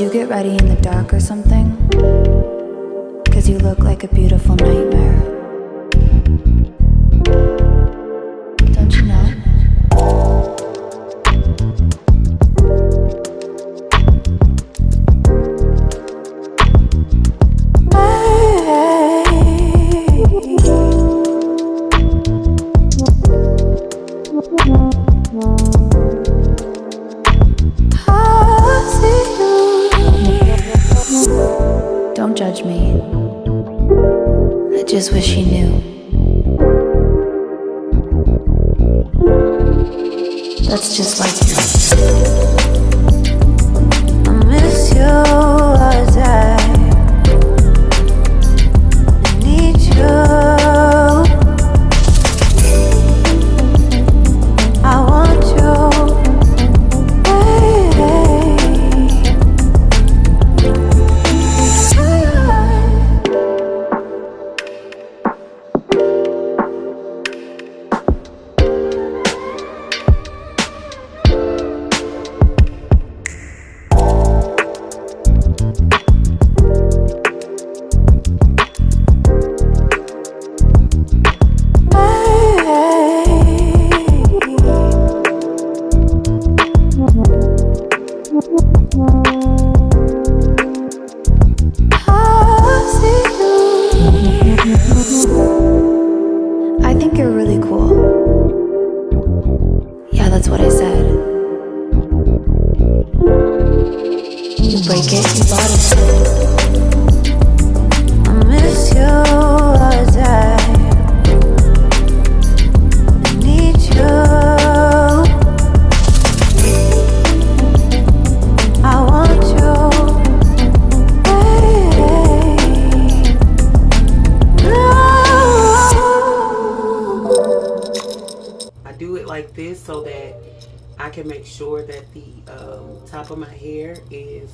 you get ready in the dark or something? 'Cause you look like a beautiful nightmare. Don't you know? Don't judge me. I just wish you knew. That's just like you. I miss you all the time. I need you. I want you. I think you're really cool. Yeah, that's what I said. You break it, you bought it. I miss you all the time. I need you. I want you. Like this so that I can make sure that the top of my hair is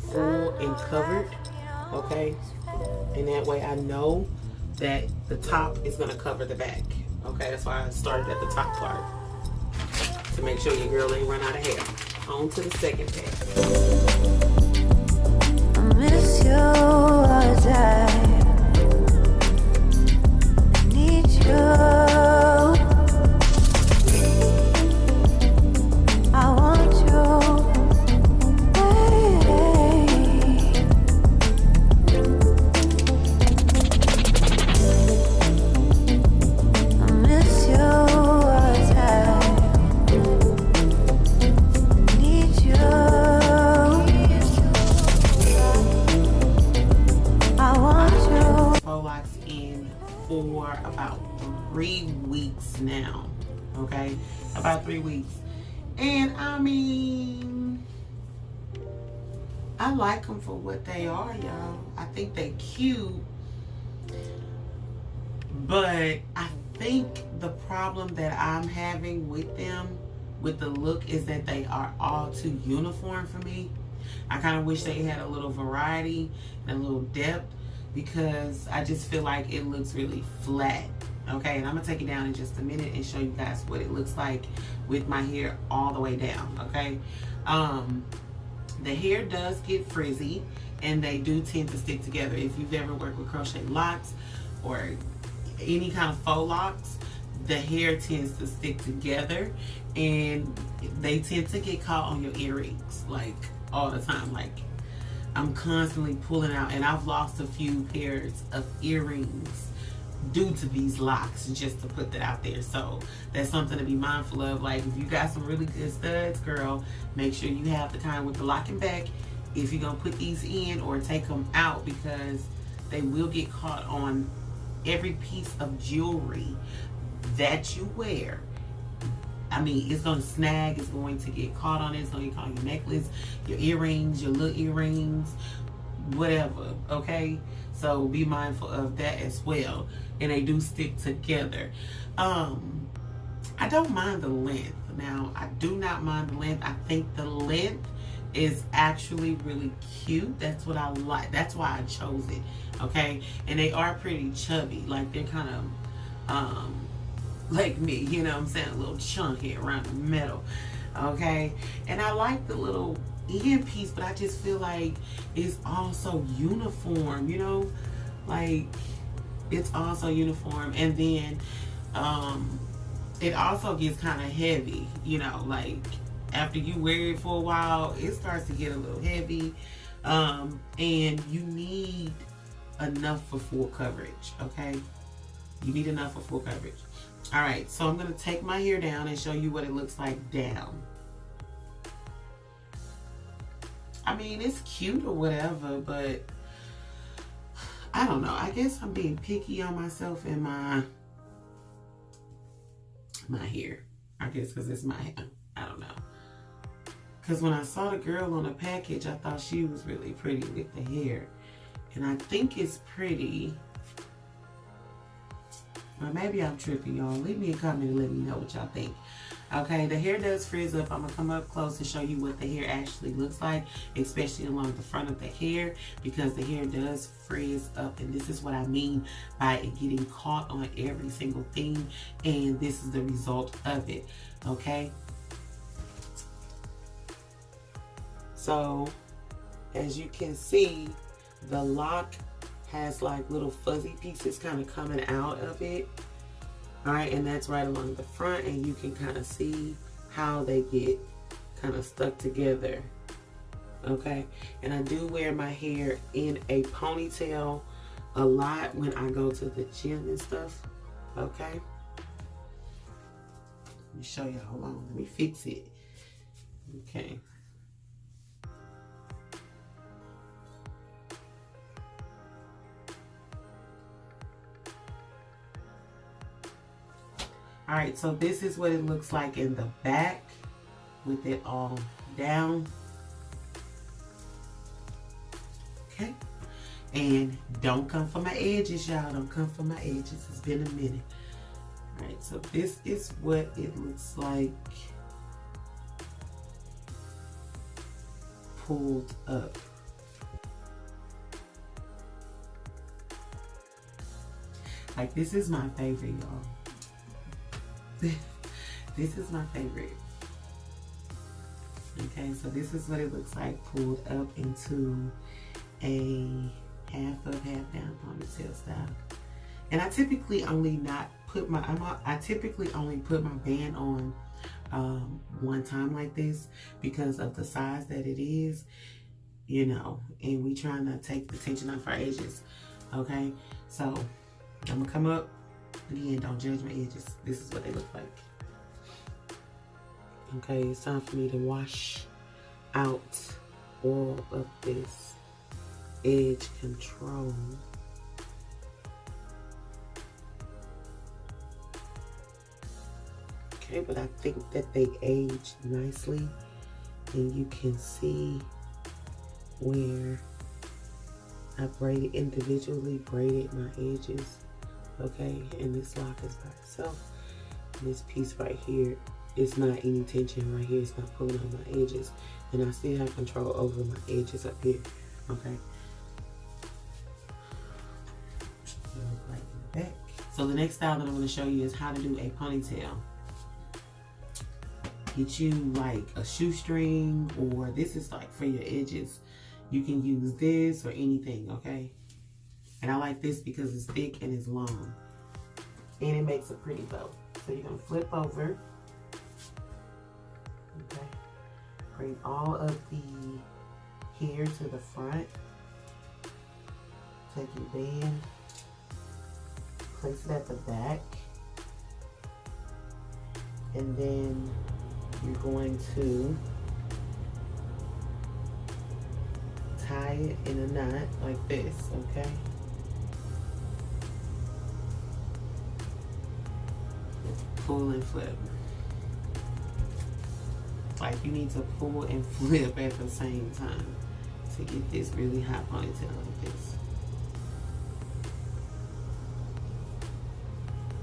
full and covered, okay? And that way I know that the top is going to cover the back, okay? That's why I started at the top part, to make sure your girl ain't run out of hair. On to the second part. I miss you all the time. I need you. For about 3 weeks now, okay? About 3 weeks. And I mean, I like them for what they are, y'all. I think they cute, but I think the problem that I'm having with them, with the look, is that they are all too uniform for me. I kind of wish they had a little variety and a little depth, because I just feel like it looks really flat, okay? And I'm gonna take it down in just a minute and show you guys what it looks like with my hair all the way down, okay? The hair does get frizzy, and they do tend to stick together. If you've ever worked with crochet locks or any kind of faux locks, the hair tends to stick together, and they tend to get caught on your earrings, like, all the time. Like, I'm constantly pulling out, and I've lost a few pairs of earrings due to these locks, just to put that out there. So that's something to be mindful of. Like, if you got some really good studs, girl, make sure you have the kind with the locking back if you're gonna put these in or take them out, because they will get caught on every piece of jewelry that you wear. I mean, it's going to snag, it's going to get caught on it, it's going to get caught on your necklace, your earrings, your little earrings, whatever, okay? So be mindful of that as well. And they do stick together. I don't mind the length. Now, I do not mind the length. I think the length is actually really cute. That's what I like. That's why I chose it, okay? And they are pretty chubby. Like, they're kind of like me, you know what I'm saying, a little chunky around the middle, okay? And I like the little end piece, but I just feel like it's all so uniform, you know? Like, it's all so uniform. And then it also gets kind of heavy, you know, like after you wear it for a while, it starts to get a little heavy. And you need enough for full coverage, okay? You need enough for full coverage. All right, so I'm gonna take my hair down and show you what it looks like down. I mean, it's cute or whatever, but I don't know. I guess I'm being picky on myself and my hair. I guess because it's my hair. I don't know. Because when I saw the girl on the package, I thought she was really pretty with the hair. And I think it's pretty. Or maybe I'm tripping, y'all. Leave me a comment and let me know what y'all think. Okay, the hair does frizz up. I'm going to come up close and show you what the hair actually looks like, especially along the front of the hair, because the hair does frizz up. And this is what I mean by it getting caught on every single thing. And this is the result of it, okay? So, as you can see, the lock has like little fuzzy pieces kind of coming out of it. All right, and that's right along the front, and you can kind of see how they get kind of stuck together. Okay, and I do wear my hair in a ponytail a lot when I go to the gym and stuff. Okay, let me show you. Hold on, let me fix it. Okay. All right, so this is what it looks like in the back with it all down. Okay, and don't come for my edges, y'all. Don't come for my edges. It's been a minute. All right, so this is what it looks like pulled up. Like, this is my favorite, y'all. This is my favorite. Okay, so this is what it looks like pulled up into a half up, half down ponytail style. And I typically only put my band on one time like this because of the size that it is, you know, and we trying to take the tension off our edges. Okay, so I'm gonna come up. Again, don't judge my edges. This is what they look like. Okay, it's time for me to wash out all of this edge control. Okay, but I think that they aged nicely, and you can see where I individually braided my edges. Okay, and this lock is by itself. And this piece right here is not any tension right here. It's not pulling on my edges. And I still have control over my edges up here. Okay. Right in the back. So the next style that I'm going to show you is how to do a ponytail. Get you like a shoestring, or this is like for your edges. You can use this or anything, okay? And I like this because it's thick and it's long. And it makes a pretty bow. So you're going to flip over. Okay. Bring all of the hair to the front. Take your band. Place it at the back. And then you're going to tie it in a knot like this, okay? Pull and flip. Like, you need to pull and flip at the same time to get this really high ponytail like this.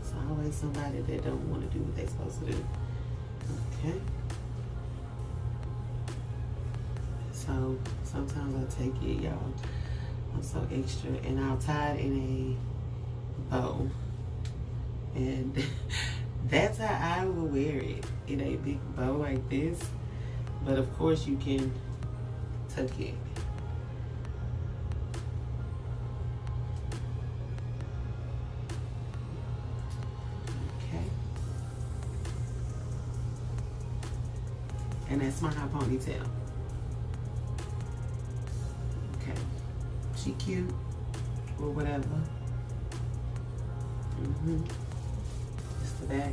It's always somebody that don't want to do what they're supposed to do. Okay. So sometimes I take it, y'all. I'm so extra, and I'll tie it in a bow. And that's how I will wear it, in a big bow like this. But of course you can tuck it. Okay. And that's my high ponytail. Okay. She cute or whatever. Just the back.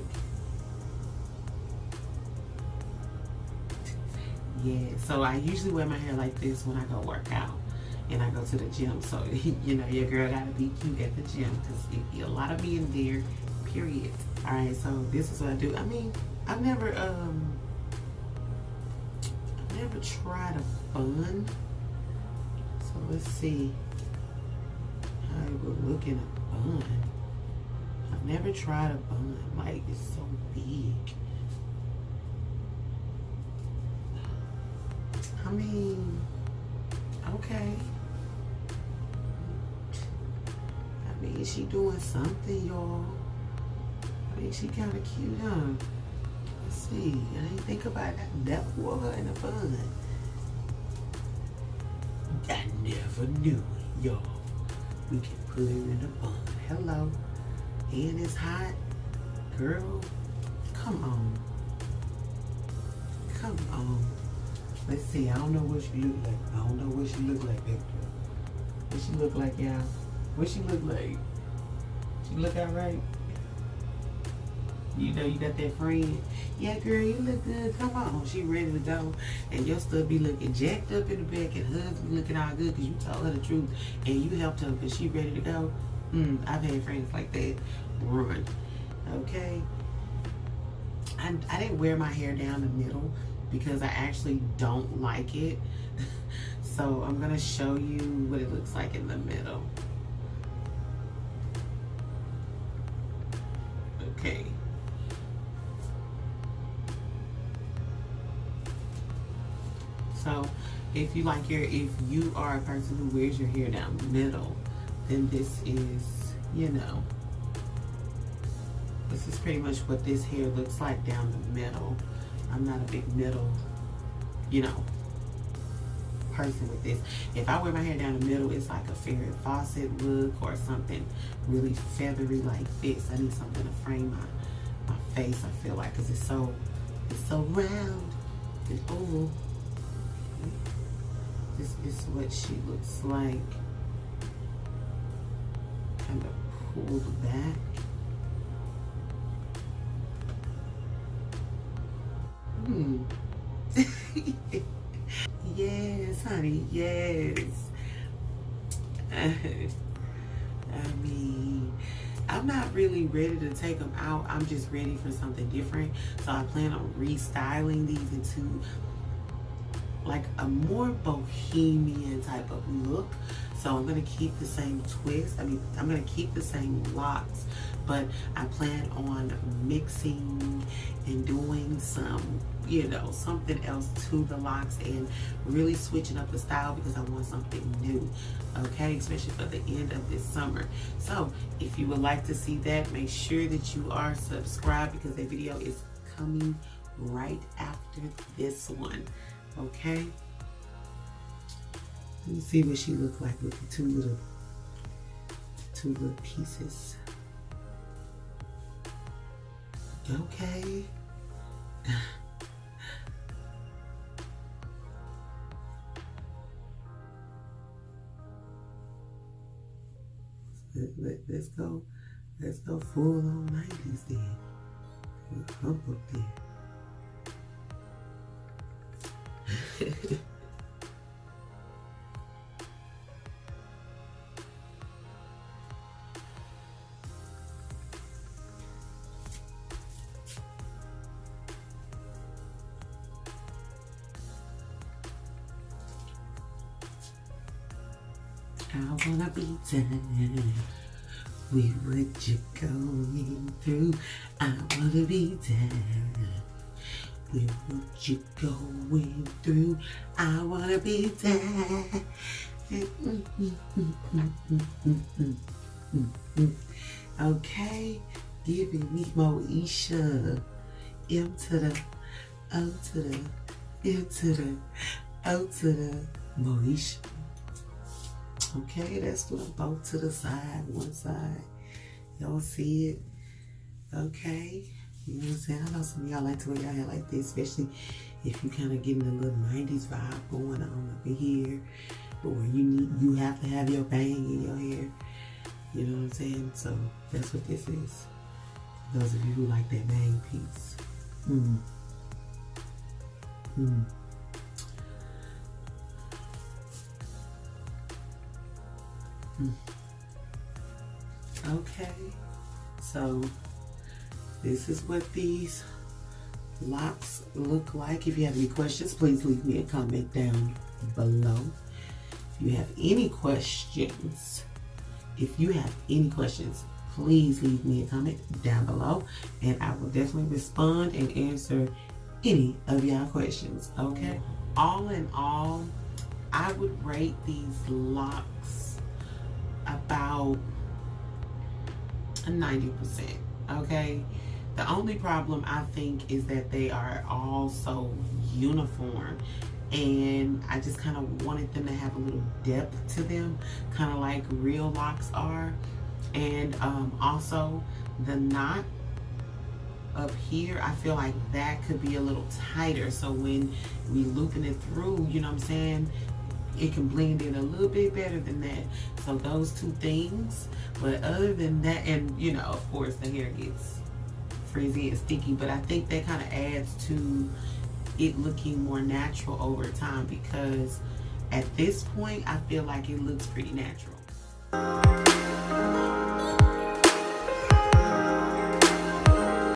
Yeah, so I usually wear my hair like this when I go work out and I go to the gym. So, you know, your girl gotta be cute at the gym because it be a lot of me in there, period. All right, so this is what I do. I mean, I've never tried a bun. So let's see how it would look in a bun. I've never tried a bun. Like, it's so big. I mean, okay. I mean, she doing something, y'all. I mean, she kind of cute, huh? Let's see. I didn't think about that. Never wore her in a bun. I never knew, y'all. We can put her in a bun. Hello. And it's hot. Girl, come on. Come on. Let's see. I don't know what she look like. I don't know what she look like back there. What she look like, y'all? What she look like? She look alright? You know you got that friend. Yeah, girl, you look good. Come on. She ready to go. And your stuff be looking jacked up in the back and hers be looking all good because you told her the truth and you helped her because she ready to go. I've had friends like that. Run. Okay? I didn't wear my hair down the middle because I actually don't like it. So I'm going to show you what it looks like in the middle. Okay. So if you are a person who wears your hair down the middle, then this is, you know, this is pretty much what this hair looks like down the middle. I'm not a big middle, you know, person with this. If I wear my hair down the middle, it's like a Farrah Fawcett look or something really feathery like this. I need something to frame my face, I feel like, because it's so round and oval. This is what she looks like. Kind of pulled back. Yes, honey, yes. I mean, I'm not really ready to take them out. I'm just ready for something different. So I plan on restyling these into like a more bohemian type of look. So I'm going to keep the same twist. I mean, I'm going to keep the same locks, but I plan on mixing and doing some, you know, something else to the locks and really switching up the style because I want something new, okay, especially for the end of this summer. So if you would like to see that, make sure that you are subscribed because the video is coming right after this one, okay? Let me see what she looked like with the two little pieces. Okay. Let's go full on 90s then. Hump up there. I wanna be done with what you're going through. I wanna be done with what you're going through. I wanna be done. Okay, giving me Moesha. M to the O to the M to the O to the Moesha. Okay, that's doing both to the side, one side. Y'all see it? Okay. You know what I'm saying? I know some of y'all like to wear y'all hair like this, especially if you kind of getting a little 90s vibe going on up in here. Or you have to have your bang in your hair. You know what I'm saying? So that's what this is. Those of you who like that bang piece. Okay, so this is what these locks look like. If you have any questions, please leave me a comment down below. If you have any questions, please leave me a comment down below, and I will definitely respond and answer any of y'all questions. Okay, all in all, I would rate these locks about a 90%. Okay, the only problem I think is that they are all so uniform, and I just kind of wanted them to have a little depth to them, kind of like real locks are. And also the knot up here, I feel like that could be a little tighter, so when we looping it through, you know what I'm saying, it can blend in a little bit better than that. So those two things. But other than that, and you know, of course the hair gets frizzy and sticky, but I think that kind of adds to it looking more natural over time, because at this point I feel like it looks pretty natural.